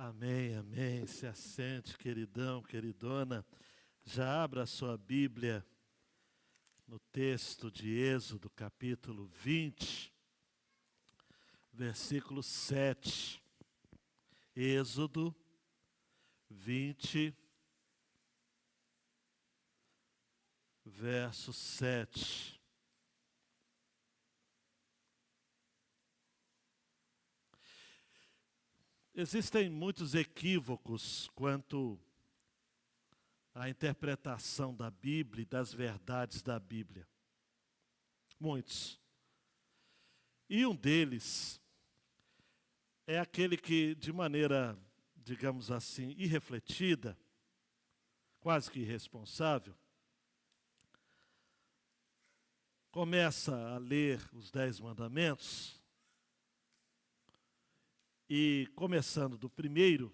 Amém, amém. Se assente, queridão, queridona. Já abra a sua Bíblia no texto de Êxodo, capítulo 20, versículo 7. Êxodo 20, verso 7. Existem muitos equívocos quanto à interpretação da Bíblia e das verdades da Bíblia. Muitos. E um deles é aquele que, de maneira, digamos assim, irrefletida, quase que irresponsável, começa a ler os 10 mandamentos e, começando do primeiro,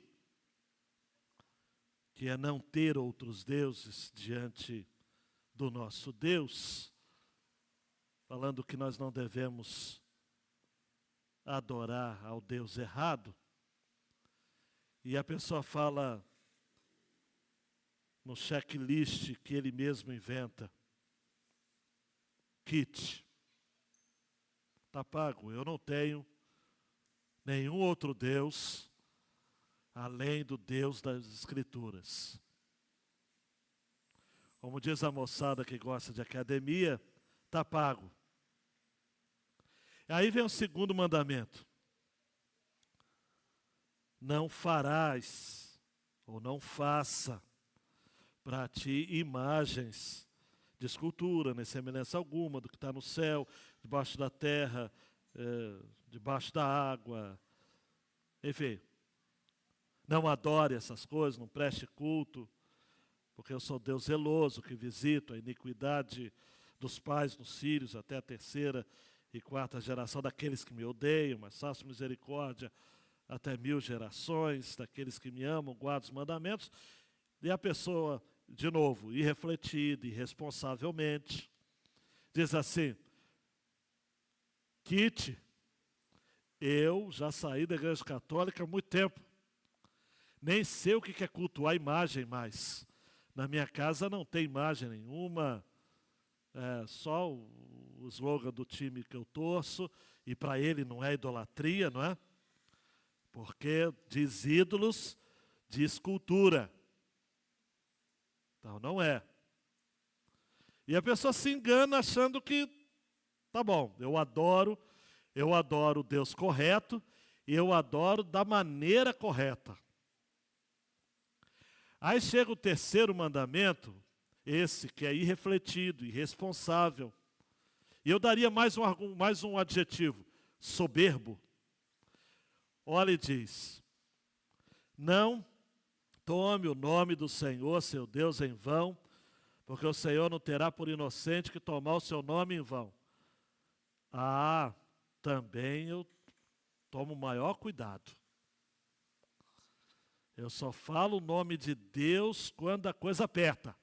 que é não ter outros deuses diante do nosso Deus, falando que nós não devemos adorar ao Deus errado, e a pessoa fala no checklist que ele mesmo inventa: kit, está pago, eu não tenho nenhum outro Deus além do Deus das Escrituras. Como diz a moçada que gosta de academia, está pago. Aí vem o segundo mandamento: não farás, ou não faça, para ti imagens de escultura, nem semelhança alguma do que está no céu, debaixo da terra, debaixo da água, enfim. Não adore essas coisas, não preste culto, porque eu sou Deus zeloso, que visito a iniquidade dos pais nos filhos, até a terceira e quarta geração daqueles que me odeiam, mas faço misericórdia até 1000 gerações, daqueles que me amam, guardo os mandamentos. E a pessoa, de novo, irrefletida, irresponsavelmente, diz assim: Kit, eu já saí da igreja católica há muito tempo, nem sei o que é cultuar imagem mais. Na minha casa não tem imagem nenhuma, só o slogan do time que eu torço, e para ele não é idolatria, não é? Porque diz ídolos, diz cultura. Então não é. E a pessoa se engana achando que, tá bom, eu adoro o Deus correto, e eu adoro da maneira correta. Aí chega o terceiro mandamento, esse que é irrefletido, irresponsável. E eu daria mais um adjetivo: soberbo. Olha e diz: não tome o nome do Senhor, seu Deus, em vão, porque o Senhor não terá por inocente que tomar o seu nome em vão. Ah, também eu tomo maior cuidado. Eu só falo o nome de Deus quando a coisa aperta.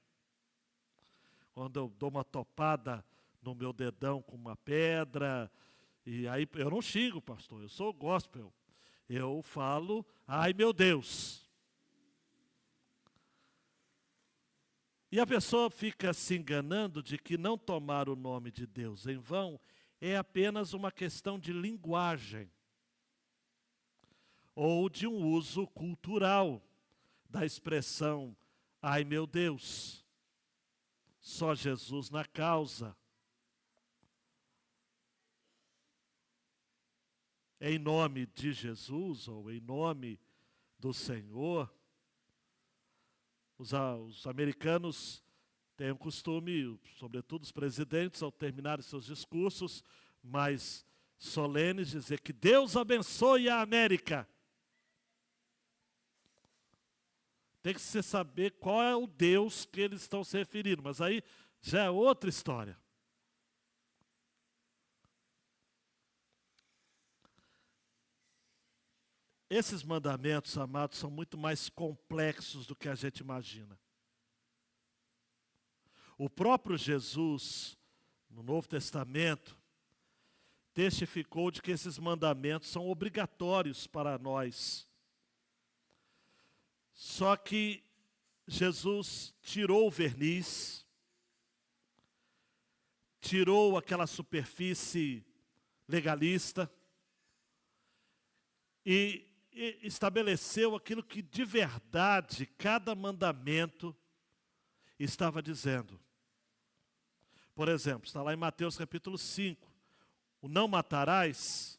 Quando eu dou uma topada no meu dedão com uma pedra, e aí eu não xingo, pastor, eu sou gospel. Eu falo, ai meu Deus. E a pessoa fica se enganando de que não tomar o nome de Deus em vão é apenas uma questão de linguagem, ou de um uso cultural da expressão, ai meu Deus, só Jesus na causa. Em nome de Jesus, ou em nome do Senhor. Os americanos têm um costume, sobretudo os presidentes, ao terminar seus discursos mais solenes, dizer que Deus abençoe a América. Tem que se saber qual é o Deus que eles estão se referindo, mas aí já é outra história. Esses mandamentos, amados, são muito mais complexos do que a gente imagina. O próprio Jesus, no Novo Testamento, testificou de que esses mandamentos são obrigatórios para nós. Só que Jesus tirou o verniz, tirou aquela superfície legalista e estabeleceu aquilo que de verdade cada mandamento estava dizendo. Por exemplo, está lá em Mateus capítulo 5, o não matarás.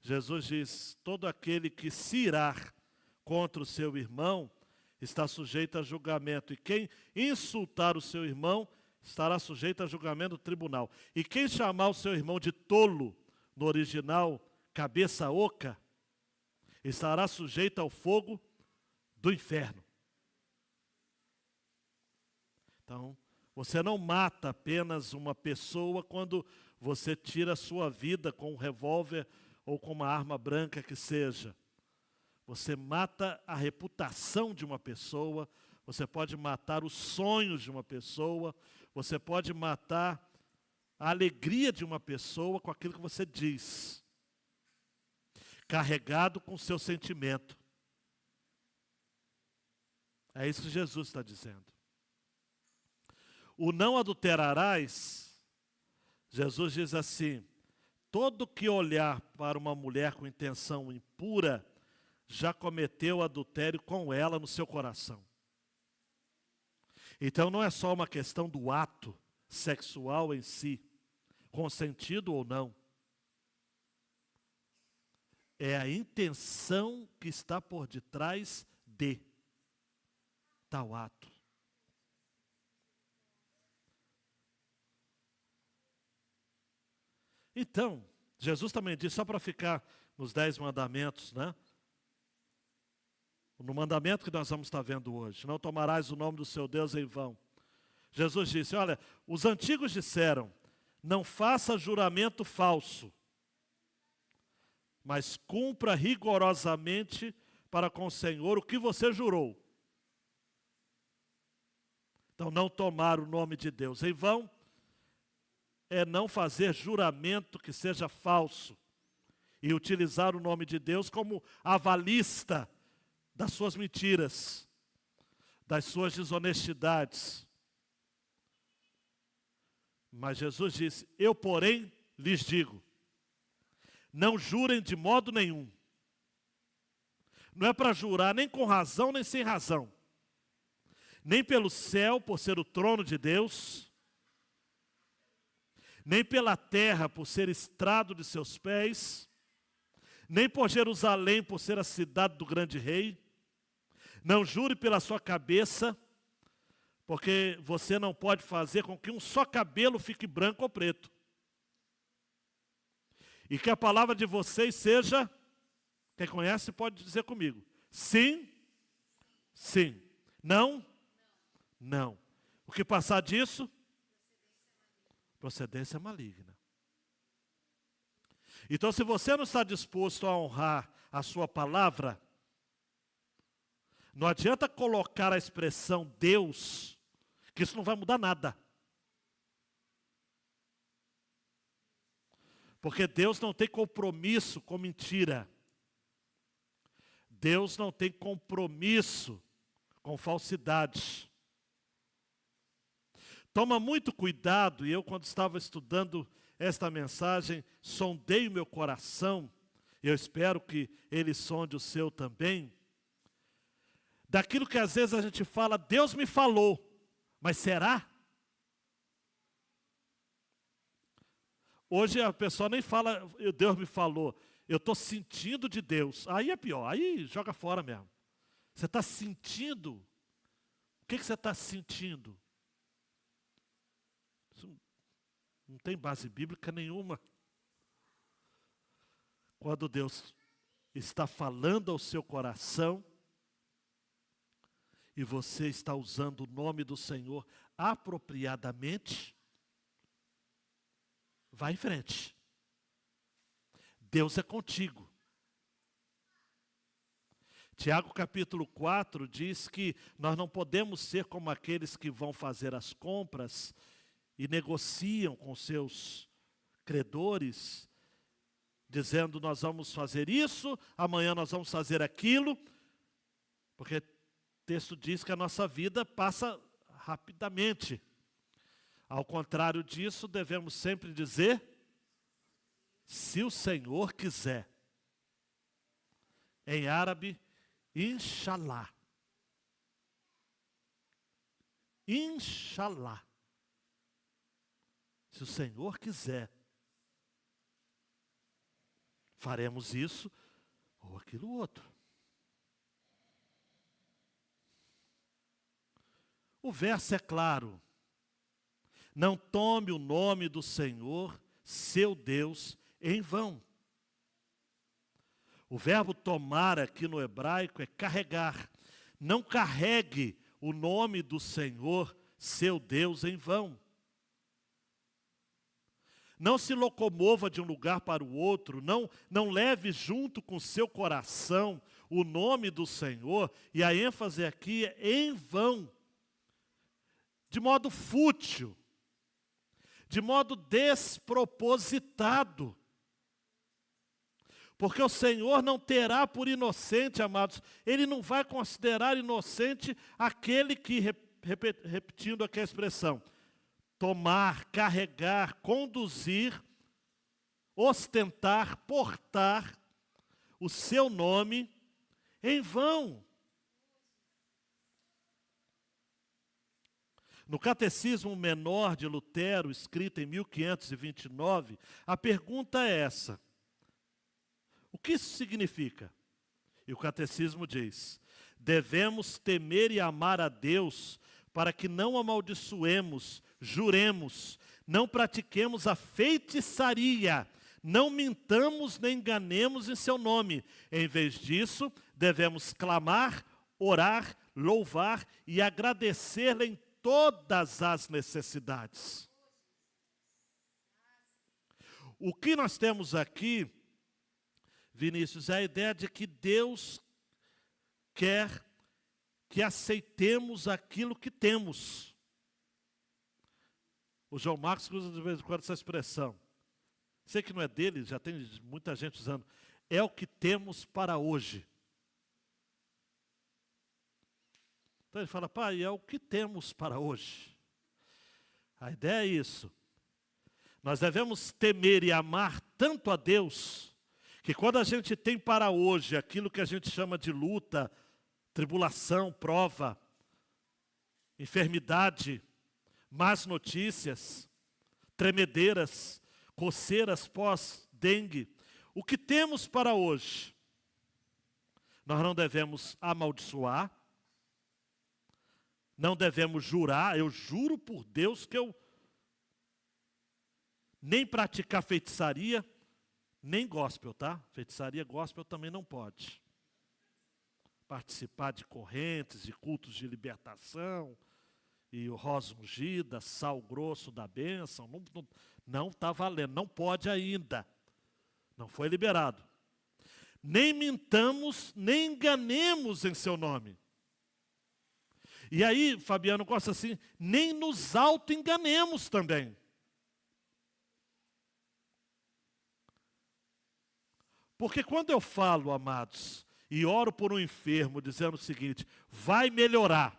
Jesus diz, todo aquele que se irar contra o seu irmão está sujeito a julgamento. E quem insultar o seu irmão estará sujeito a julgamento do tribunal. E quem chamar o seu irmão de tolo, no original, cabeça oca, estará sujeito ao fogo do inferno. Então, você não mata apenas uma pessoa quando você tira a sua vida com um revólver ou com uma arma branca que seja. Você mata a reputação de uma pessoa, você pode matar os sonhos de uma pessoa, você pode matar a alegria de uma pessoa com aquilo que você diz, carregado com o seu sentimento. É isso que Jesus está dizendo. O não adulterarás, Jesus diz assim, todo que olhar para uma mulher com intenção impura, já cometeu adultério com ela no seu coração. Então não é só uma questão do ato sexual em si, consentido ou não. É a intenção que está por detrás de tal ato. Então, Jesus também disse, só para ficar nos 10 mandamentos, né? No mandamento que nós vamos estar vendo hoje, não tomarás o nome do seu Deus em vão. Jesus disse, olha, os antigos disseram, não faça juramento falso, mas cumpra rigorosamente para com o Senhor o que você jurou. Então, não tomar o nome de Deus em vão é não fazer juramento que seja falso e utilizar o nome de Deus como avalista das suas mentiras, das suas desonestidades. Mas Jesus disse, eu porém lhes digo, não jurem de modo nenhum. Não é para jurar nem com razão nem sem razão. Nem pelo céu, por ser o trono de Deus, nem pela terra, por ser estrado de seus pés, nem por Jerusalém, por ser a cidade do grande rei. Não jure pela sua cabeça, porque você não pode fazer com que um só cabelo fique branco ou preto. E que a palavra de vocês seja, quem conhece pode dizer comigo, sim, sim, não, não. O que passar disso? Procedência maligna. Então, se você não está disposto a honrar a sua palavra, não adianta colocar a expressão Deus, que isso não vai mudar nada. Porque Deus não tem compromisso com mentira. Deus não tem compromisso com falsidade. Toma muito cuidado, e eu quando estava estudando esta mensagem, sondei o meu coração, e eu espero que ele sonde o seu também, daquilo que às vezes a gente fala, Deus me falou, mas será? Hoje a pessoa nem fala, Deus me falou, eu estou sentindo de Deus. Aí é pior, aí joga fora mesmo. Você está sentindo? O que você está sentindo? Isso não tem base bíblica nenhuma. Quando Deus está falando ao seu coração, e você está usando o nome do Senhor apropriadamente, vá em frente. Deus é contigo. Tiago capítulo 4 diz que nós não podemos ser como aqueles que vão fazer as compras e negociam com seus credores, dizendo nós vamos fazer isso, amanhã nós vamos fazer aquilo, Porque o texto diz que a nossa vida passa rapidamente. Ao contrário disso, devemos sempre dizer, se o Senhor quiser. Em árabe, Inshallah. Inshallah. Se o Senhor quiser, faremos isso ou aquilo outro. O verso é claro. Não tome o nome do Senhor, seu Deus, em vão. O verbo tomar aqui no hebraico é carregar. Não carregue o nome do Senhor, seu Deus, em vão. Não se locomova de um lugar para o outro, não leve junto com seu coração o nome do Senhor, e a ênfase aqui é em vão, de modo fútil, de modo despropositado. Porque o Senhor não terá por inocente, amados, Ele não vai considerar inocente aquele que, repetindo aqui a expressão, tomar, carregar, conduzir, ostentar, portar o seu nome em vão. No Catecismo Menor de Lutero, escrito em 1529, a pergunta é essa: o que isso significa? E o Catecismo diz: devemos temer e amar a Deus para que não amaldiçoemos, juremos, não pratiquemos a feitiçaria, não mintamos nem enganemos em seu nome. Em vez disso, devemos clamar, orar, louvar e agradecer-lhe em todas as necessidades. O que nós temos aqui, Vinícius, é a ideia de que Deus quer que aceitemos aquilo que temos. O João Marcos usa de vez em quando essa expressão. Sei que não é dele, já tem muita gente usando. É o que temos para hoje. Então ele fala, pai, é o que temos para hoje. A ideia é isso. Nós devemos temer e amar tanto a Deus, que quando a gente tem para hoje aquilo que a gente chama de luta, tribulação, prova, enfermidade, más notícias, tremedeiras, coceiras pós-dengue, o que temos para hoje, nós não devemos amaldiçoar, não devemos jurar, eu juro por Deus que eu nem praticar feitiçaria, nem gospel, tá? Feitiçaria, gospel também não pode. Participar de correntes, de cultos de libertação, e o rosa ungida, sal grosso da bênção, não está valendo, não pode ainda. Não foi liberado. Nem mintamos, nem enganemos em seu nome. E aí, Fabiano gosta assim, nem nos auto-enganemos também. Porque quando eu falo, amados, e oro por um enfermo, dizendo o seguinte, vai melhorar.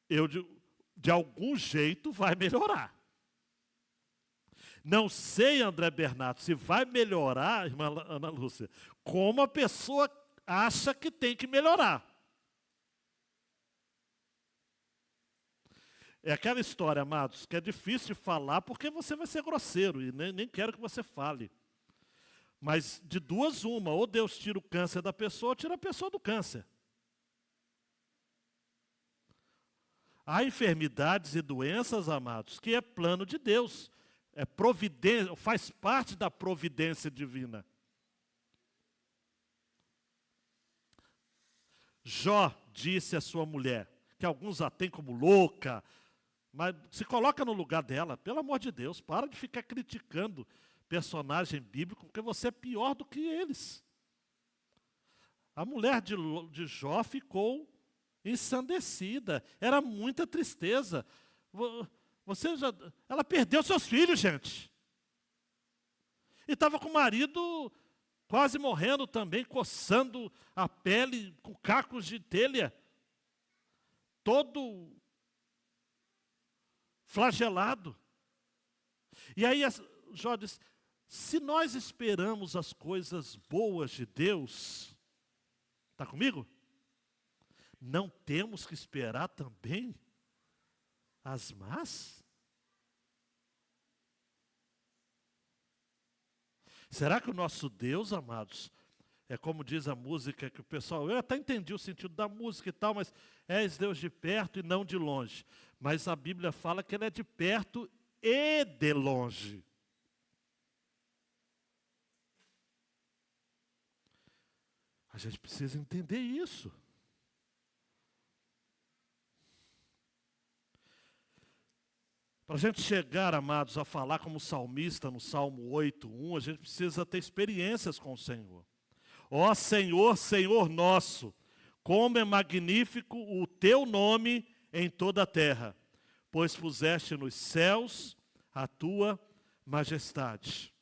Eu, de algum jeito, vai melhorar. Não sei, André Bernardo, se vai melhorar, irmã Ana Lúcia, como a pessoa acha que tem que melhorar. É aquela história, amados, que é difícil de falar porque você vai ser grosseiro e nem quero que você fale. Mas de duas uma, ou Deus tira o câncer da pessoa, ou tira a pessoa do câncer. Há enfermidades e doenças, amados, que é plano de Deus. É providência, faz parte da providência divina. Jó disse à sua mulher, que alguns a têm como louca, mas se coloca no lugar dela, pelo amor de Deus, para de ficar criticando personagem bíblico, porque você é pior do que eles. A mulher de Jó ficou ensandecida, era muita tristeza. Ela perdeu seus filhos, gente. E estava com o marido quase morrendo também, coçando a pele com cacos de telha, todo flagelado. E aí Jó diz, se nós esperamos as coisas boas de Deus, está comigo? Não temos que esperar também as más? Será que o nosso Deus, amados, é como diz a música que o pessoal, eu até entendi o sentido da música e tal, mas és Deus de perto e não de longe. Mas a Bíblia fala que Ele é de perto e de longe. A gente precisa entender isso. Para a gente chegar, amados, a falar como salmista no Salmo 8:1, a gente precisa ter experiências com o Senhor. Ó Senhor, Senhor nosso, como é magnífico o teu nome em toda a terra, pois puseste nos céus a tua majestade.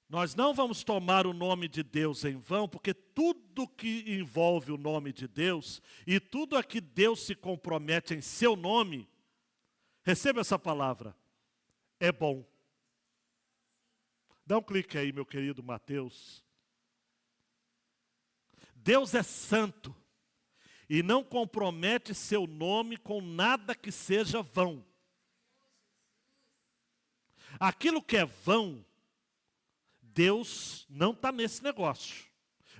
Nós não vamos tomar o nome de Deus em vão, porque tudo que envolve o nome de Deus, e tudo a que Deus se compromete em seu nome, receba essa palavra, é bom. Dá um clique aí, meu querido Mateus. Deus é santo e não compromete seu nome com nada que seja vão. Aquilo que é vão, Deus não está nesse negócio.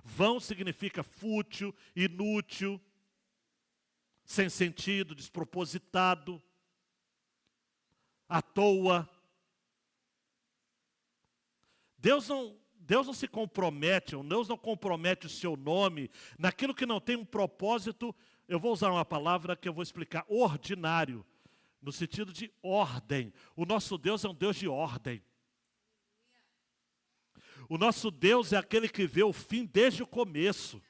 Vão significa fútil, inútil, sem sentido, despropositado, à toa. Deus não se compromete, Deus não compromete o seu nome naquilo que não tem um propósito. Eu vou usar uma palavra que eu vou explicar, ordinário, no sentido de ordem. O nosso Deus é um Deus de ordem. O nosso Deus é aquele que vê o fim desde o começo.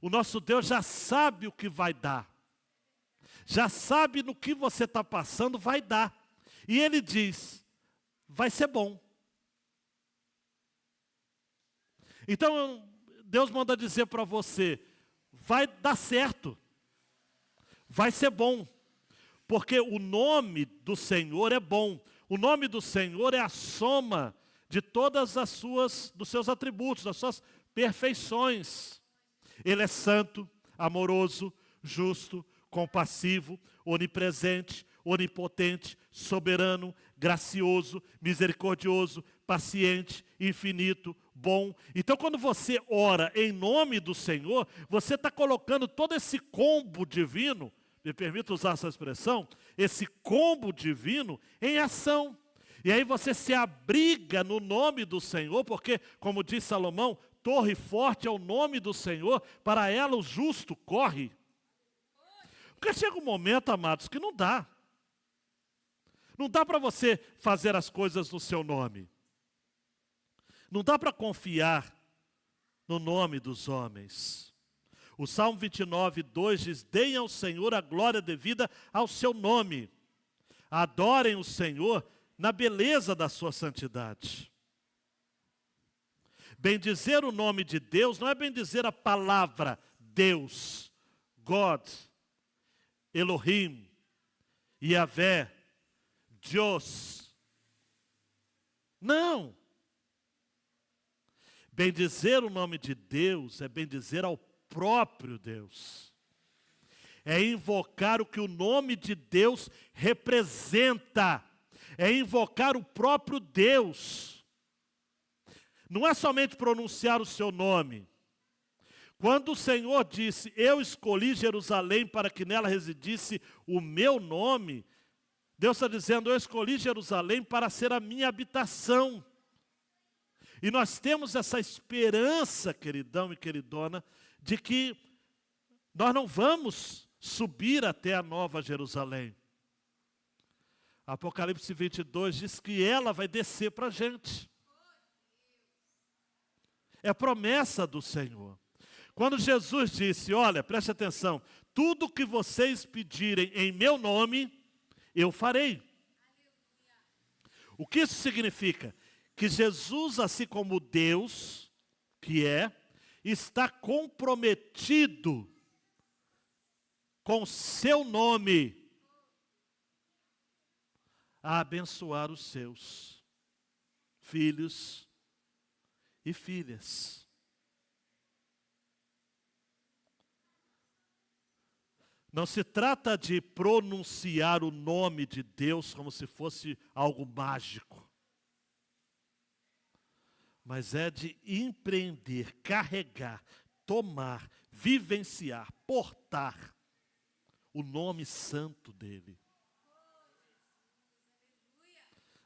O nosso Deus já sabe o que vai dar. Já sabe no que você está passando, vai dar. E Ele diz, vai ser bom. Então, Deus manda dizer para você, vai dar certo. Vai ser bom. Porque o nome do Senhor é bom. O nome do Senhor é a soma de todas dos seus atributos, das suas perfeições. Ele é santo, amoroso, justo, compassivo, onipresente, onipotente, soberano, gracioso, misericordioso, paciente, infinito, bom. Então, quando você ora em nome do Senhor, você está colocando todo esse combo divino, me permita usar essa expressão, esse combo divino em ação. E aí você se abriga no nome do Senhor, porque, como diz Salomão, torre forte é o nome do Senhor, para ela o justo corre. Porque chega um momento, amados, que não dá. Não dá para você fazer as coisas no seu nome. Não dá para confiar no nome dos homens. O Salmo 29:2 diz, deem ao Senhor a glória devida ao seu nome. Adorem o Senhor na beleza da sua santidade. Bendizer o nome de Deus não é bendizer a palavra Deus, God, Elohim, Yahvé, Deus. Não. Bendizer o nome de Deus é bendizer ao próprio Deus. É invocar o que o nome de Deus representa. É invocar o próprio Deus. Não é somente pronunciar o seu nome. Quando o Senhor disse, eu escolhi Jerusalém para que nela residisse o meu nome, Deus está dizendo, eu escolhi Jerusalém para ser a minha habitação. E nós temos essa esperança, queridão e queridona, de que nós não vamos subir até a nova Jerusalém. Apocalipse 22 diz que ela vai descer para a gente. É promessa do Senhor. Quando Jesus disse, olha, preste atenção, tudo que vocês pedirem em meu nome, eu farei. O que isso significa? que Jesus, assim como Deus, que é, está comprometido com seu nome a abençoar os seus filhos e filhas. Não se trata de pronunciar o nome de Deus como se fosse algo mágico, mas é de empreender, carregar, tomar, vivenciar, portar o nome santo dele.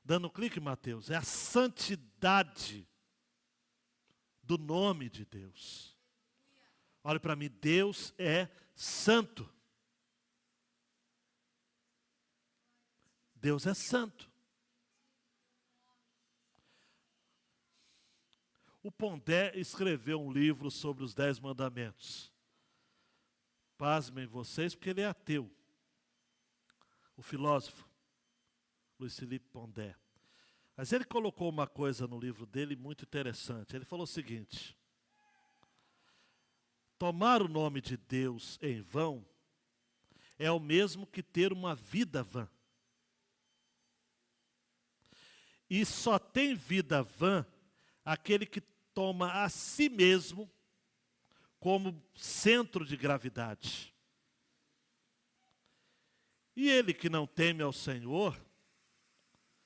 Dando um clique, Mateus, é a santidade do nome de Deus. Olhe para mim, Deus é santo. Deus é santo. O Pondé escreveu um livro sobre os 10 mandamentos. Pasmem vocês, porque ele é ateu. O filósofo, Luiz Felipe Pondé. Mas ele colocou uma coisa no livro dele muito interessante. Ele falou o seguinte: tomar o nome de Deus em vão é o mesmo que ter uma vida vã. E só tem vida vã aquele que toma a si mesmo como centro de gravidade. E ele que não teme ao Senhor,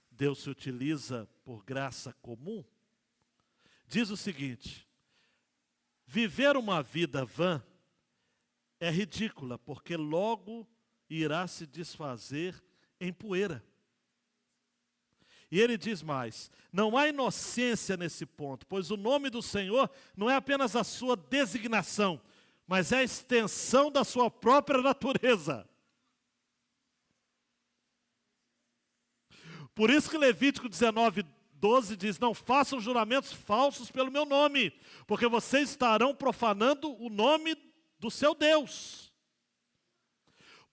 Deus se utiliza por graça comum, diz o seguinte: viver uma vida vã é ridícula, porque logo irá se desfazer em poeira. E ele diz mais: não há inocência nesse ponto, pois o nome do Senhor não é apenas a sua designação, mas é a extensão da sua própria natureza. Por isso que Levítico 19:12 diz: não façam juramentos falsos pelo meu nome, porque vocês estarão profanando o nome do seu Deus.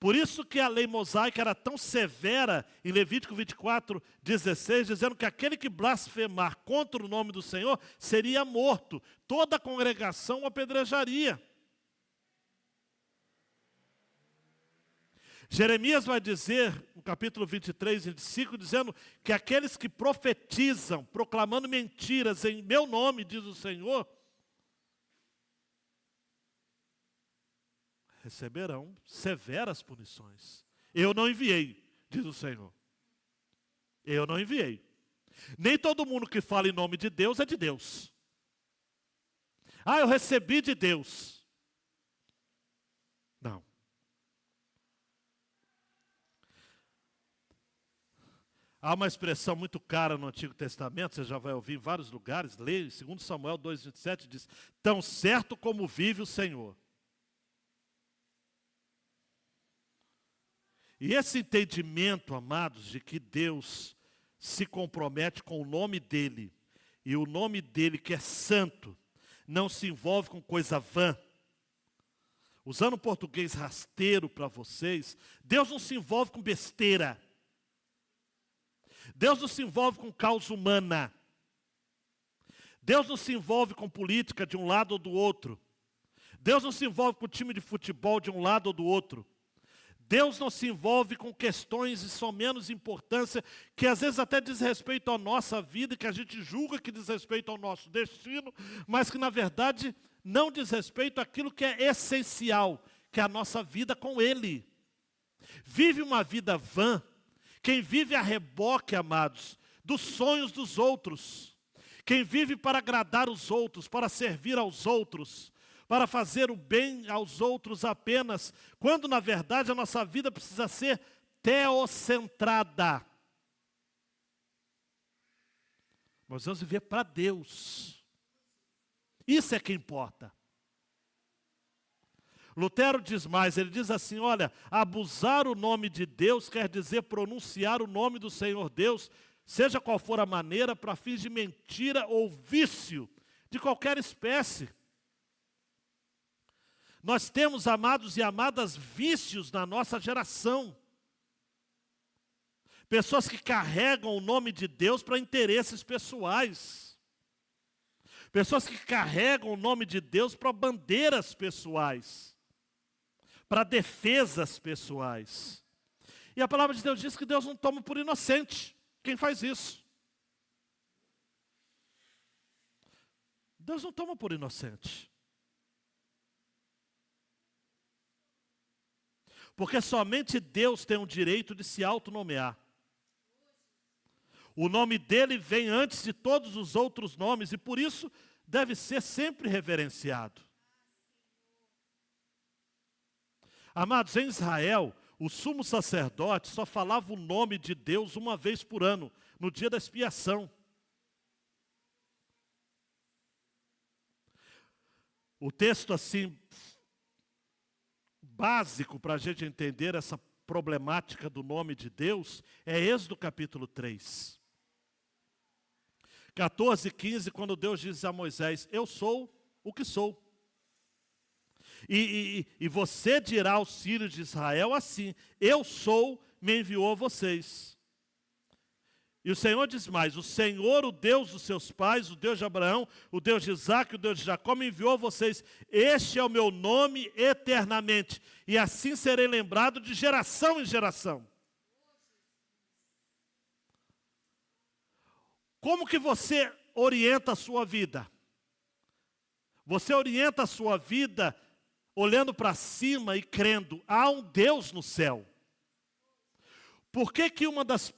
Por isso que a lei mosaica era tão severa em Levítico 24:16, dizendo que aquele que blasfemar contra o nome do Senhor seria morto. Toda a congregação o apedrejaria. Jeremias vai dizer, no capítulo 23:5, dizendo que aqueles que profetizam, proclamando mentiras em meu nome, diz o Senhor, receberão severas punições. Eu não enviei, diz o Senhor. Eu não enviei. Nem todo mundo que fala em nome de Deus é de Deus. Ah, eu recebi de Deus. Não. Há uma expressão muito cara no Antigo Testamento, você já vai ouvir em vários lugares, leia, em 2 Samuel 2:27, diz: tão certo como vive o Senhor. E esse entendimento, amados, de que Deus se compromete com o nome dEle, e o nome dEle que é santo, não se envolve com coisa vã. Usando o português rasteiro para vocês, Deus não se envolve com besteira. Deus não se envolve com causa humana. Deus não se envolve com política de um lado ou do outro. Deus não se envolve com time de futebol de um lado ou do outro. Deus não se envolve com questões de só menos importância, que às vezes até diz respeito à nossa vida, que a gente julga que diz respeito ao nosso destino, mas que na verdade não diz respeito àquilo que é essencial, que é a nossa vida com Ele. Vive uma vida vã quem vive a reboque, amados, dos sonhos dos outros. Quem vive para agradar os outros, para servir aos outros, para fazer o bem aos outros apenas, quando na verdade a nossa vida precisa ser teocentrada. Nós vamos viver para Deus. Isso é que importa. Lutero diz mais, ele diz assim, olha, abusar o nome de Deus quer dizer pronunciar o nome do Senhor Deus, seja qual for a maneira, para fins de mentira ou vício, de qualquer espécie. Nós temos, amados e amadas, vícios na nossa geração. Pessoas que carregam o nome de Deus para interesses pessoais. Pessoas que carregam o nome de Deus para bandeiras pessoais, para defesas pessoais. E a palavra de Deus diz que Deus não toma por inocente quem faz isso. Deus não toma por inocente. Porque somente Deus tem o direito de se autonomear. O nome dele vem antes de todos os outros nomes e por isso deve ser sempre reverenciado. Amados, em Israel, o sumo sacerdote só falava o nome de Deus uma vez por ano, no dia da expiação. O texto assim básico para a gente entender essa problemática do nome de Deus é Êxodo capítulo 3. 14 e 15, quando Deus diz a Moisés, eu sou o que sou. E você dirá aos filhos de Israel assim, eu sou, me enviou a vocês. E o Senhor diz mais, o Senhor, o Deus dos seus pais, o Deus de Abraão, o Deus de Isaac, o Deus de Jacó, me enviou a vocês. Este é o meu nome eternamente, e assim serei lembrado de geração em geração. Como que você orienta a sua vida? Você orienta a sua vida olhando para cima e crendo, há um Deus no céu. Por que que uma das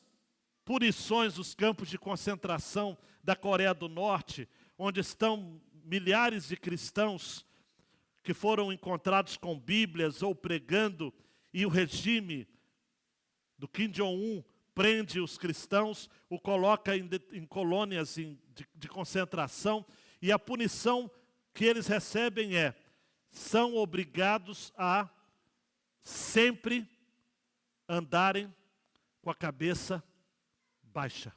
punições dos campos de concentração da Coreia do Norte, onde estão milhares de cristãos que foram encontrados com Bíblias ou pregando, e o regime do Kim Jong-un prende os cristãos, o coloca em colônias de concentração, e a punição que eles recebem são obrigados a sempre andarem com a cabeça baixa.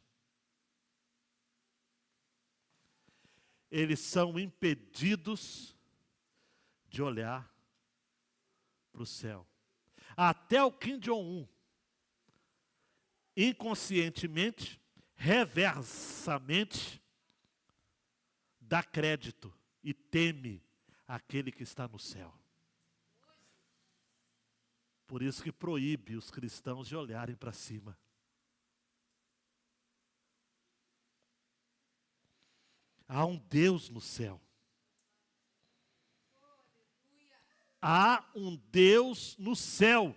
Eles são impedidos de olhar para o céu. Até o Kim Jong-un, inconscientemente, reversamente, dá crédito e teme aquele que está no céu. Por isso que proíbe os cristãos de olharem para cima. Há um Deus no céu. Há um Deus no céu.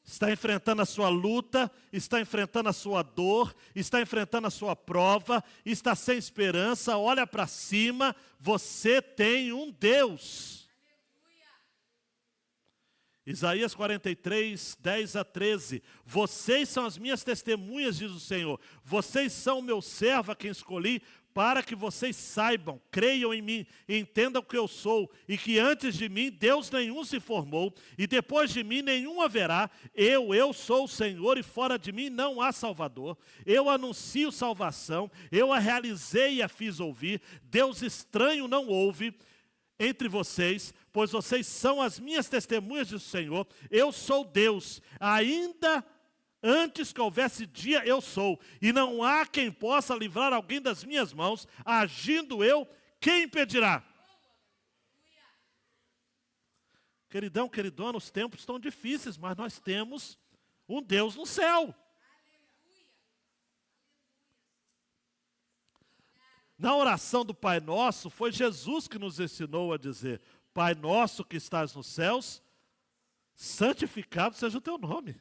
Está enfrentando a sua luta, está enfrentando a sua dor, está enfrentando a sua prova, está sem esperança, olha para cima, você tem um Deus. Isaías 43, 10 a 13. Vocês são as minhas testemunhas, diz o Senhor. Vocês são o meu servo a quem escolhi, para que vocês saibam, creiam em mim, entendam que eu sou, e que antes de mim Deus nenhum se formou, e depois de mim nenhum haverá. Eu sou o Senhor, e fora de mim não há Salvador. Eu anuncio salvação, eu a realizei e a fiz ouvir. Deus estranho não houve entre vocês, pois vocês são as minhas testemunhas, diz o Senhor. Eu sou Deus, ainda antes que houvesse dia, eu sou. E não há quem possa livrar alguém das minhas mãos. Agindo eu, quem impedirá? Queridão, queridona, os tempos estão difíceis, mas nós temos um Deus no céu. Na oração do Pai Nosso, foi Jesus que nos ensinou a dizer, Pai Nosso que estás nos céus, santificado seja o teu nome.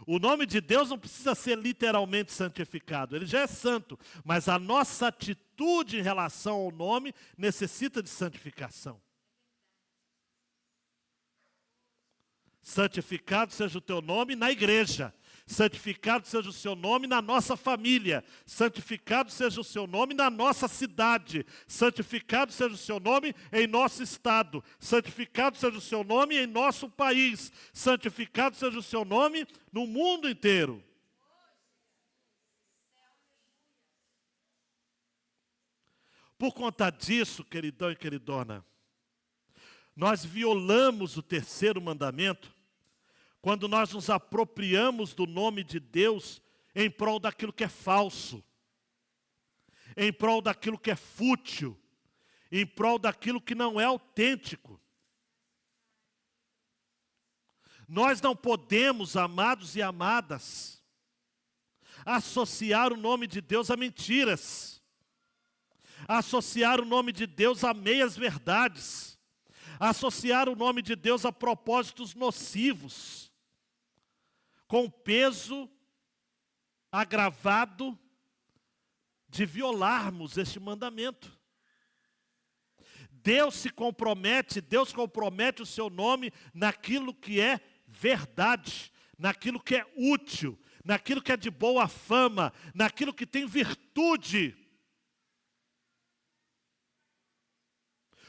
O nome de Deus não precisa ser literalmente santificado, ele já é santo, mas a nossa atitude em relação ao nome necessita de santificação. Santificado seja o teu nome na igreja, santificado seja o seu nome na nossa família, santificado seja o seu nome na nossa cidade, santificado seja o seu nome em nosso estado, santificado seja o seu nome em nosso país, santificado seja o seu nome no mundo inteiro. Por conta disso, queridão e queridona, Nós violamos o terceiro mandamento quando nós nos apropriamos do nome de Deus em prol daquilo que é falso, em prol daquilo que é fútil, em prol daquilo que não é autêntico. Nós não podemos, amados e amadas, associar o nome de Deus a mentiras, associar o nome de Deus a meias verdades, associar o nome de Deus a propósitos nocivos, com peso agravado de violarmos este mandamento. Deus compromete o seu nome naquilo que é verdade, naquilo que é útil, naquilo que é de boa fama, naquilo que tem virtude.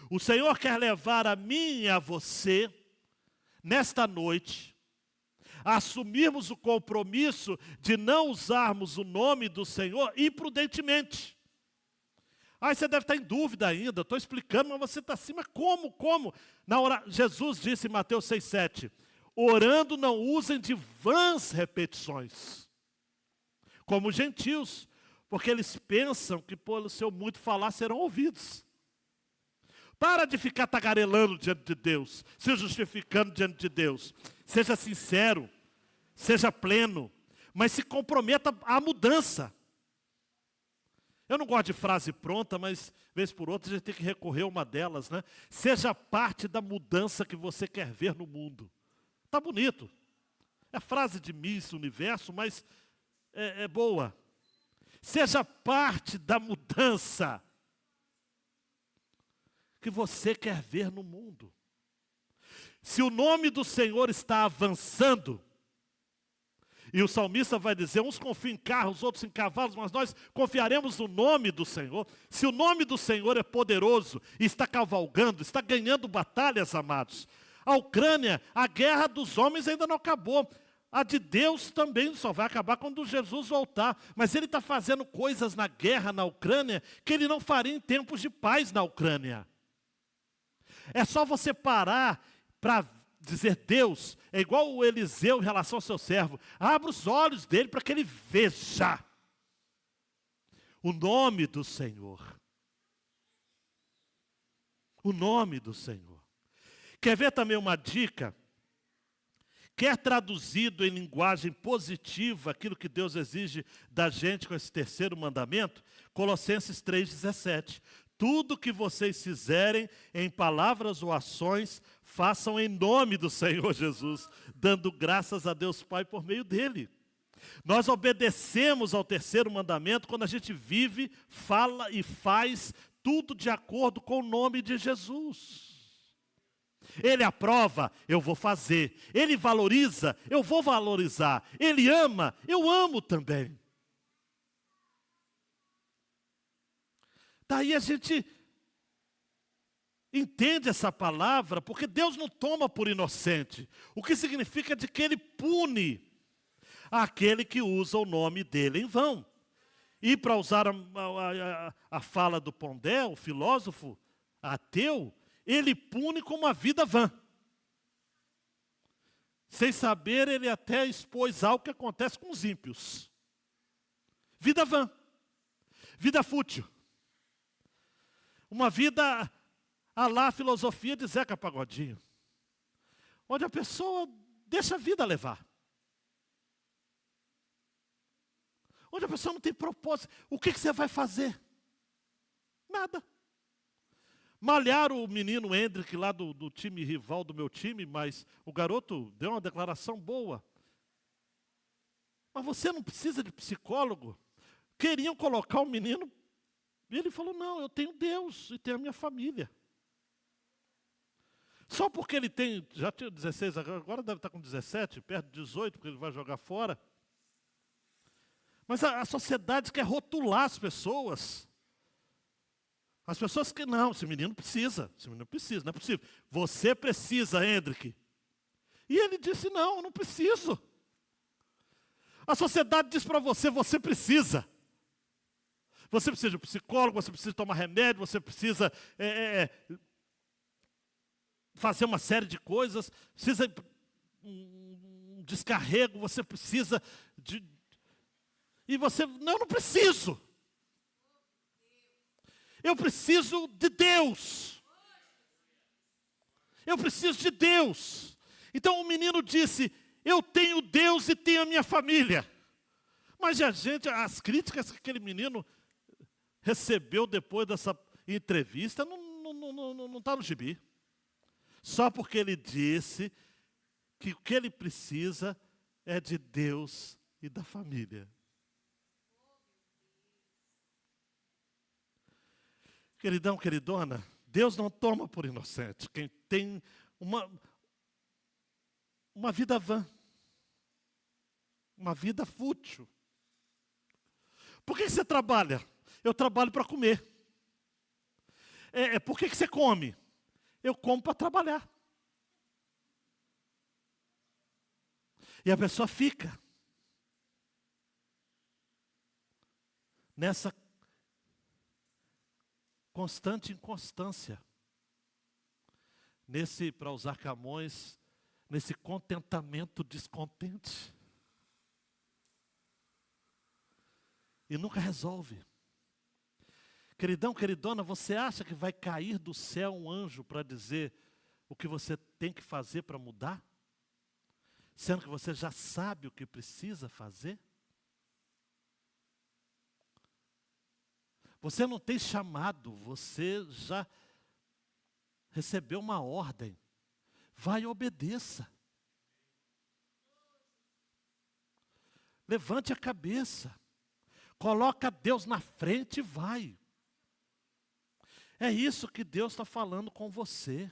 O Senhor quer levar a mim e a você, nesta noite, a assumirmos o compromisso de não usarmos o nome do Senhor imprudentemente. Aí você deve estar em dúvida ainda, estou explicando, mas você está assim, mas como? Jesus disse em Mateus 6,7, orando não usem de vãs repetições, como os gentios, porque eles pensam que pelo seu muito falar serão ouvidos. Para de ficar tagarelando diante de Deus, se justificando diante de Deus. Seja sincero, seja pleno, mas se comprometa à mudança. Eu não gosto de frase pronta, mas, vez por outra, a gente tem que recorrer a uma delas, né? Seja parte da mudança que você quer ver no mundo. Está bonito. É frase de Miss Universo, mas é boa. Seja parte da mudança que você quer ver no mundo. Se o nome do Senhor está avançando, e o salmista vai dizer, uns confiam em carros, outros em cavalos, mas nós confiaremos no nome do Senhor. Se o nome do Senhor é poderoso, e está cavalgando, está ganhando batalhas, amados. A Ucrânia, a guerra dos homens ainda não acabou. A de Deus também só vai acabar quando Jesus voltar. Mas ele está fazendo coisas na guerra na Ucrânia que ele não faria em tempos de paz na Ucrânia. É só você parar para dizer, Deus, é igual o Eliseu em relação ao seu servo, abra os olhos dele para que ele veja o nome do Senhor. O nome do Senhor. Quer ver também uma dica? Quer traduzido em linguagem positiva aquilo que Deus exige da gente com esse terceiro mandamento? Colossenses 3,17. Tudo que vocês fizerem em palavras ou ações, façam em nome do Senhor Jesus, dando graças a Deus Pai por meio dele. Nós obedecemos ao terceiro mandamento quando a gente vive, fala e faz tudo de acordo com o nome de Jesus. Ele aprova, eu vou fazer. Ele valoriza, eu vou valorizar. Ele ama, eu amo também. Daí a gente entende essa palavra, porque Deus não toma por inocente. O que significa de que Ele pune aquele que usa o nome dele em vão. E para usar a fala do Pondé, o filósofo ateu, ele pune com uma vida vã. Sem saber, ele até expôs algo que acontece com os ímpios. Vida vã. Vida fútil. Uma vida à lá filosofia de Zeca Pagodinho. Onde a pessoa deixa a vida levar. Onde a pessoa não tem propósito. O que você vai fazer? Nada. Malharam o menino Hendrick lá do time rival do meu time, mas o garoto deu uma declaração boa. Mas você não precisa de psicólogo? Queriam colocar o menino, e ele falou, não, eu tenho Deus e tenho a minha família. Só porque ele tem, já tinha 16, agora deve estar com 17, perto de 18, porque ele vai jogar fora. Mas a sociedade quer rotular as pessoas. As pessoas que não, esse menino precisa, não é possível. Você precisa, Hendrick. E ele disse, não, eu não preciso. A sociedade diz para você, você precisa. Você precisa de um psicólogo, você precisa tomar remédio, você precisa fazer uma série de coisas, precisa um descarrego, você precisa de... E você, não, eu não preciso. Eu preciso de Deus. Eu preciso de Deus. Então o menino disse, eu tenho Deus e tenho a minha família. Mas as críticas que aquele menino recebeu depois dessa entrevista não está no gibi. Só porque ele disse que o que ele precisa é de Deus e da família. Queridão, queridona, Deus não toma por inocente quem tem uma vida vã, uma vida fútil. Por que você trabalha? Eu trabalho para comer. Por que você come? Eu como para trabalhar. E a pessoa fica nessa constante inconstância, para usar Camões, nesse contentamento descontente. E nunca resolve. Queridão, queridona, você acha que vai cair do céu um anjo para dizer o que você tem que fazer para mudar? Sendo que você já sabe o que precisa fazer? Você não tem chamado, você já recebeu uma ordem. Vai e obedeça. Levante a cabeça. Coloca Deus na frente e vai. É isso que Deus está falando com você.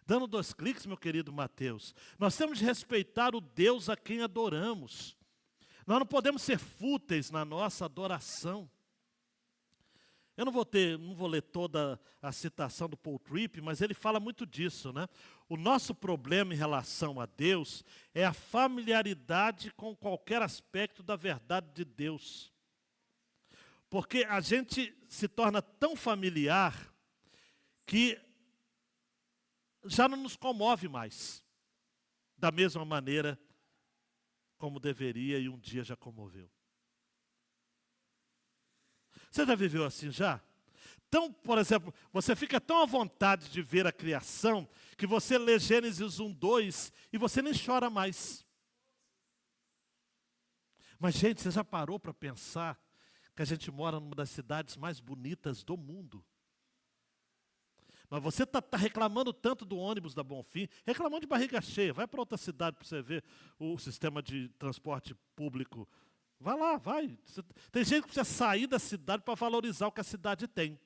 Dando 2 cliques, meu querido Mateus. Nós temos de respeitar o Deus a quem adoramos. Nós não podemos ser fúteis na nossa adoração. Eu não vou ler toda a citação do Paul Tripp, mas ele fala muito disso, né? O nosso problema em relação a Deus é a familiaridade com qualquer aspecto da verdade de Deus. Porque a gente se torna tão familiar que já não nos comove mais, da mesma maneira como deveria e um dia já comoveu. Você já viveu assim já? Então, por exemplo, você fica tão à vontade de ver a criação que você lê Gênesis 1:2 e você nem chora mais. Mas, gente, você já parou para pensar que a gente mora numa das cidades mais bonitas do mundo? Mas você está reclamando tanto do ônibus da Bonfim, reclamando de barriga cheia. Vai para outra cidade para você ver o sistema de transporte público. Vai lá, vai. Tem gente que precisa sair da cidade para valorizar o que a cidade tem.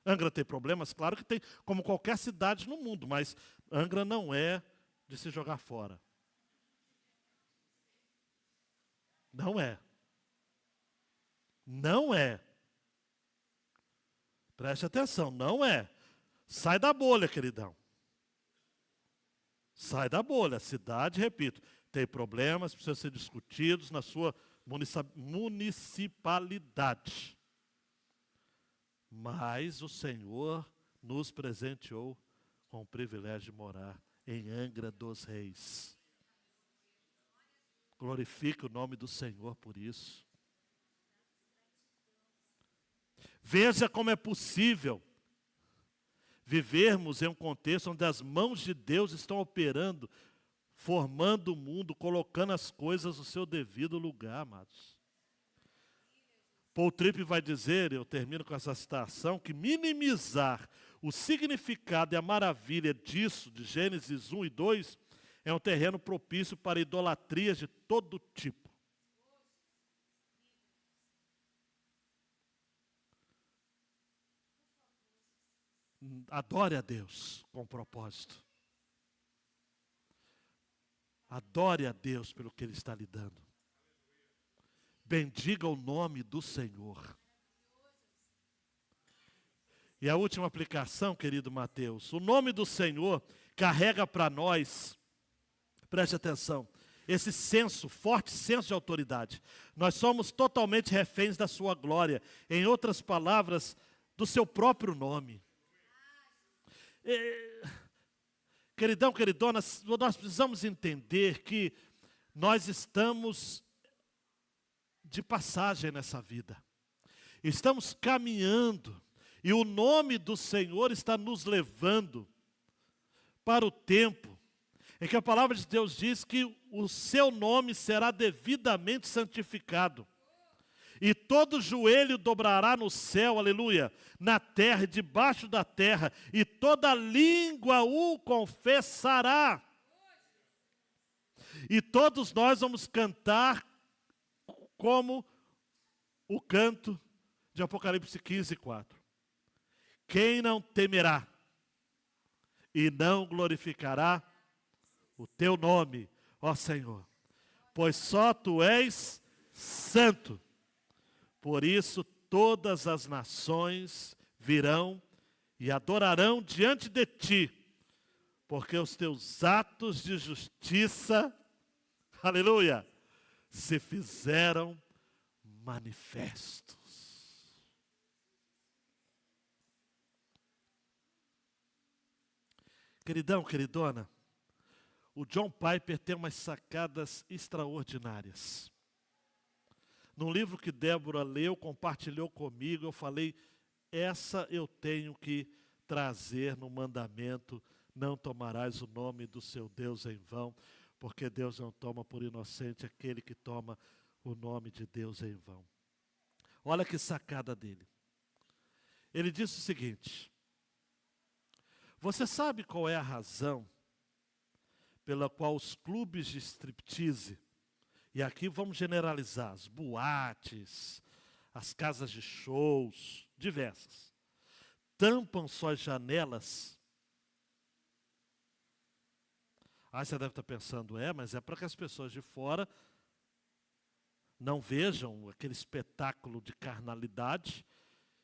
Angra tem problemas? Claro que tem, como qualquer cidade no mundo, mas Angra não é de se jogar fora. Não é. Não é. Preste atenção, não é. Sai da bolha, queridão. Sai da bolha. A cidade, repito, tem problemas, precisam ser discutidos na sua municipalidade. Mas o Senhor nos presenteou com o privilégio de morar em Angra dos Reis. Glorifique o nome do Senhor por isso. Veja como é possível vivermos em um contexto onde as mãos de Deus estão operando, formando o mundo, colocando as coisas no seu devido lugar, amados. Paul Tripp vai dizer, eu termino com essa citação, que minimizar o significado e a maravilha disso, de Gênesis 1 e 2, é um terreno propício para idolatrias de todo tipo. Adore a Deus com propósito. Adore a Deus pelo que Ele está lhe dando. Bendiga o nome do Senhor. E a última aplicação, querido Mateus, o nome do Senhor carrega para nós, preste atenção, esse senso, forte senso de autoridade. Nós somos totalmente reféns da sua glória. Em outras palavras, do seu próprio nome. Queridão, queridona, nós precisamos entender que nós estamos de passagem nessa vida. Estamos caminhando e o nome do Senhor está nos levando para o tempo em que a palavra de Deus diz que o seu nome será devidamente santificado. E todo joelho dobrará no céu, aleluia, na terra e debaixo da terra, e toda língua o confessará. E todos nós vamos cantar como o canto de Apocalipse 15:4. Quem não temerá e não glorificará o teu nome, ó Senhor, pois só tu és santo. Por isso todas as nações virão e adorarão diante de ti, porque os teus atos de justiça, aleluia, se fizeram manifestos. Queridão, queridona, o John Piper tem umas sacadas extraordinárias. Num livro que Débora leu, compartilhou comigo, eu falei, essa eu tenho que trazer no mandamento, não tomarás o nome do seu Deus em vão, porque Deus não toma por inocente aquele que toma o nome de Deus em vão. Olha que sacada dele. Ele disse o seguinte: você sabe qual é a razão pela qual os clubes de striptease, e aqui vamos generalizar, as boates, as casas de shows, diversas, tampam suas janelas? Aí você deve estar pensando, mas é para que as pessoas de fora não vejam aquele espetáculo de carnalidade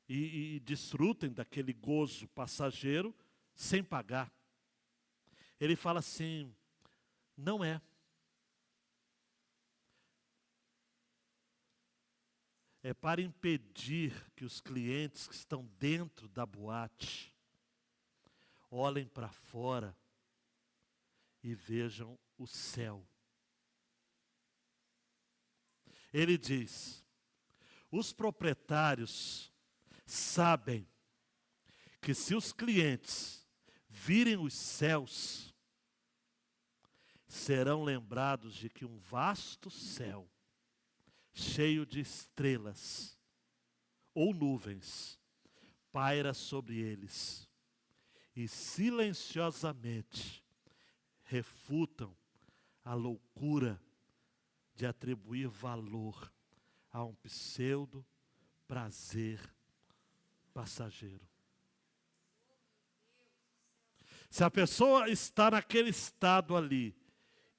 e desfrutem daquele gozo passageiro sem pagar. Ele fala assim, não é. É para impedir que os clientes que estão dentro da boate olhem para fora e vejam o céu. Ele diz, os proprietários sabem que se os clientes virem os céus, serão lembrados de que um vasto céu cheio de estrelas ou nuvens paira sobre eles e silenciosamente refutam a loucura de atribuir valor a um pseudo prazer passageiro. Se a pessoa está naquele estado ali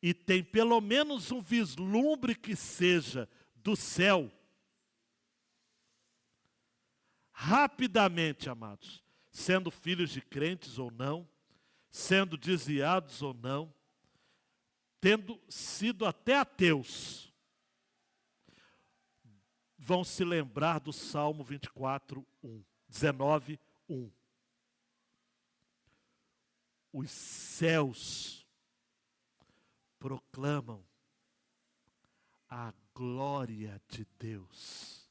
e tem pelo menos um vislumbre que seja do céu, rapidamente, amados, sendo filhos de crentes ou não, sendo desviados ou não, tendo sido até ateus, vão se lembrar do Salmo 19:1. Os céus proclamam a glória de Deus.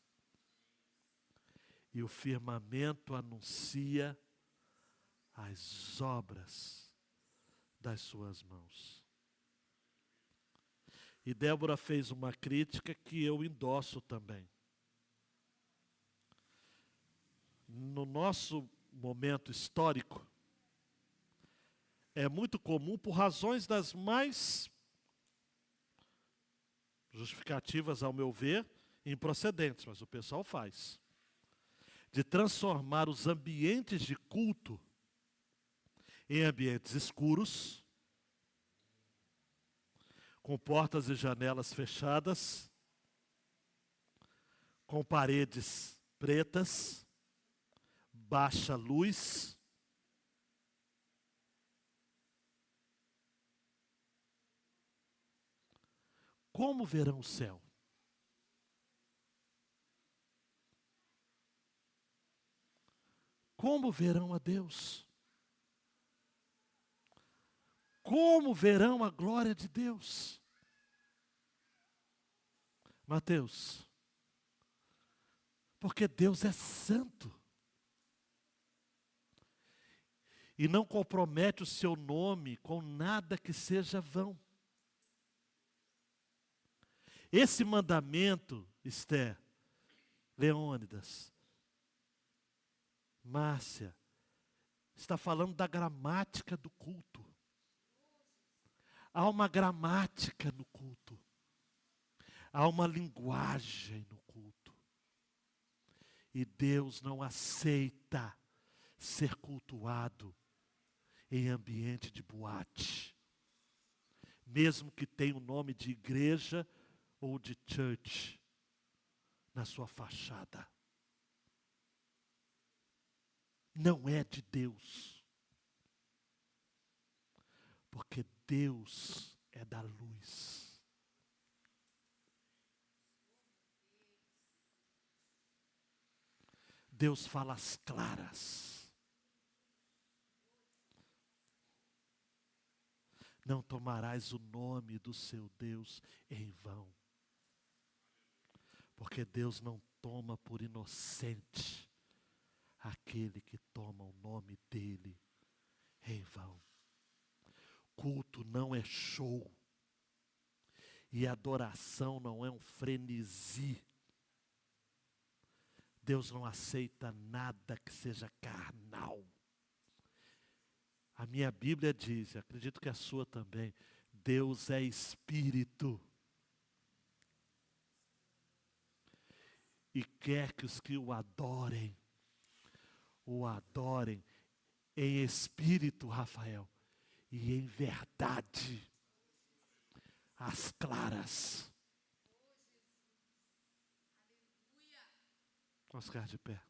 E o firmamento anuncia as obras das suas mãos. E Débora fez uma crítica que eu endosso também. No nosso momento histórico, é muito comum, por razões das mais justificativas, ao meu ver, improcedentes, mas o pessoal faz, de transformar os ambientes de culto em ambientes escuros, com portas e janelas fechadas, com paredes pretas, baixa luz. Como verão o céu? Como verão a Deus? como verão a glória de Deus? Mateus, porque Deus é santo. E não compromete o seu nome com nada que seja vão. Esse mandamento, Esther, Leônidas, Márcia, está falando da gramática do culto. Há uma gramática no culto. Há uma linguagem no culto. E Deus não aceita ser cultuado em ambiente de boate. Mesmo que tenha o nome de igreja ou de church na sua fachada. Não é de Deus. Porque Deus é da luz. Deus fala às claras. Não tomarás o nome do seu Deus em vão. Porque Deus não toma por inocente aquele que toma o nome dele em vão. Culto não é show. E adoração não é um frenesi. Deus não aceita nada que seja carnal. A minha Bíblia diz, acredito que a sua também, Deus é espírito. E quer que os que o adorem em espírito, Rafael, e em verdade, às claras. Vamos ficar de pé.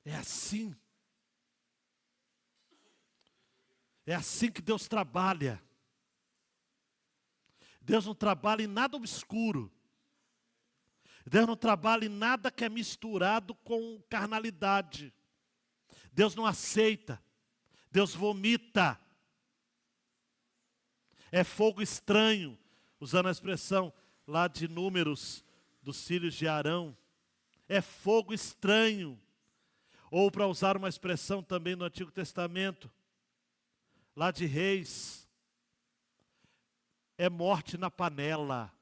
É assim. É assim que Deus trabalha. Deus não trabalha em nada obscuro. Deus não trabalha em nada que é misturado com carnalidade. Deus não aceita. Deus vomita. É fogo estranho, usando a expressão lá de Números, dos filhos de Arão. É fogo estranho. Ou para usar uma expressão também no Antigo Testamento, lá de Reis, é morte na panela.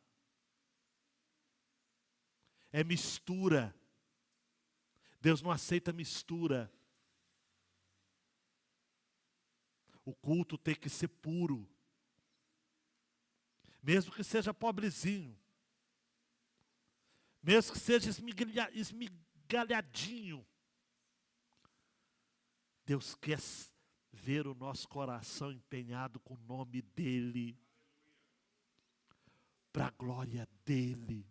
É mistura. Deus não aceita mistura. O culto tem que ser puro. Mesmo que seja pobrezinho. Mesmo que seja esmigalhadinho. Deus quer ver o nosso coração empenhado com o nome dEle. Para a glória dEle.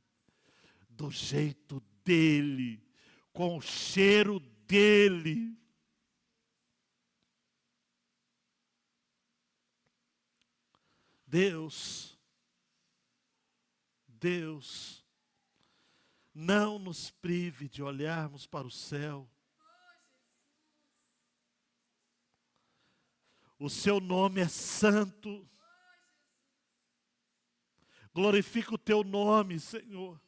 Do jeito dEle. Com o cheiro dEle. Deus, não nos prive de olharmos para o céu. O seu nome é santo. Glorifica o teu nome, Senhor.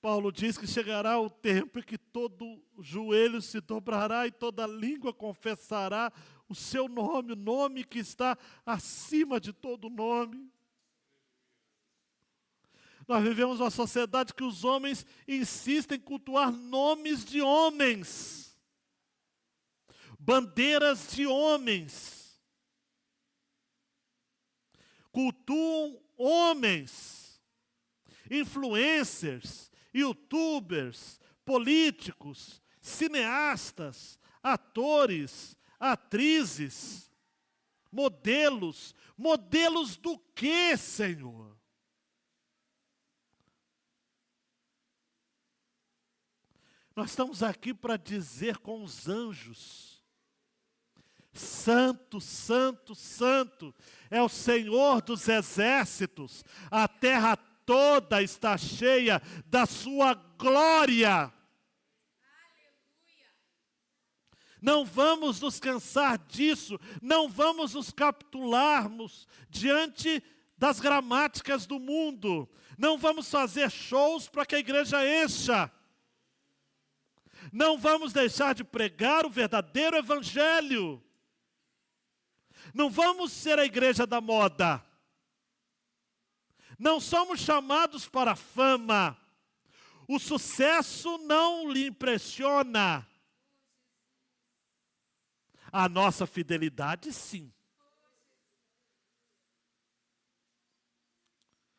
Paulo diz que chegará o tempo em que todo joelho se dobrará e toda língua confessará o seu nome, o nome que está acima de todo nome. Nós vivemos uma sociedade que os homens insistem em cultuar nomes de homens. Bandeiras de homens. Cultuam homens. Influencers, youtubers, políticos, cineastas, atores, atrizes, modelos. Modelos do quê, Senhor? Nós estamos aqui para dizer com os anjos: Santo, Santo, Santo é o Senhor dos exércitos. A terra toda está cheia da sua glória. Aleluia. Não vamos nos cansar disso, não vamos nos capitularmos diante das gramáticas do mundo. Não vamos fazer shows para que a igreja encha. Não vamos deixar de pregar o verdadeiro evangelho. Não vamos ser a igreja da moda. Não somos chamados para a fama. O sucesso não lhe impressiona. A nossa fidelidade, sim.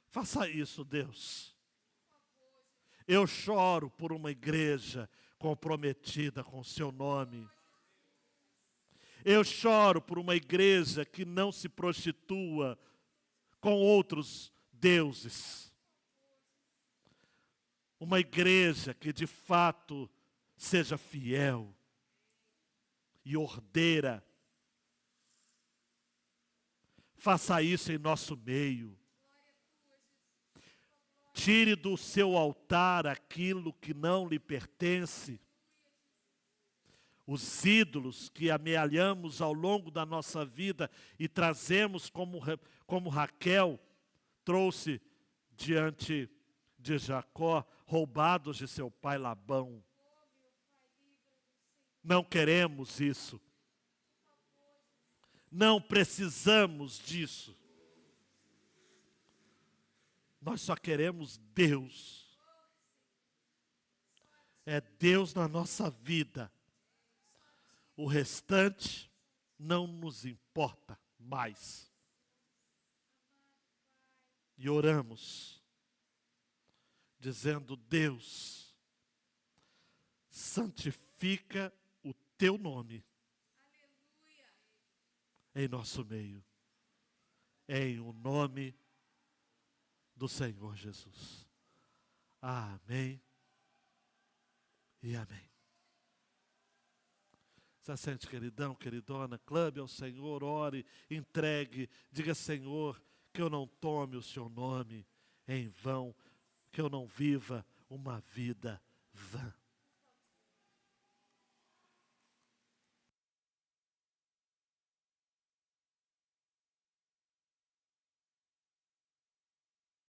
Faça isso, Deus. Eu choro por uma igreja comprometida com o seu nome. Eu choro por uma igreja que não se prostitua com outros deuses. Uma igreja que de fato seja fiel e ordeira. Faça isso em nosso meio. Tire do seu altar aquilo que não lhe pertence. Os ídolos que amealhamos ao longo da nossa vida e trazemos como Raquel trouxe diante de Jacó, roubados de seu pai Labão. Não queremos isso. Não precisamos disso. Nós só queremos Deus. É Deus na nossa vida. O restante não nos importa mais. E oramos, dizendo: Deus, santifica o teu nome em nosso meio, em o nome do Senhor Jesus. Amém e amém. Se assente, queridão, queridona, clame ao Senhor, ore, entregue, diga: Senhor, que eu não tome o seu nome em vão, que eu não viva uma vida vã.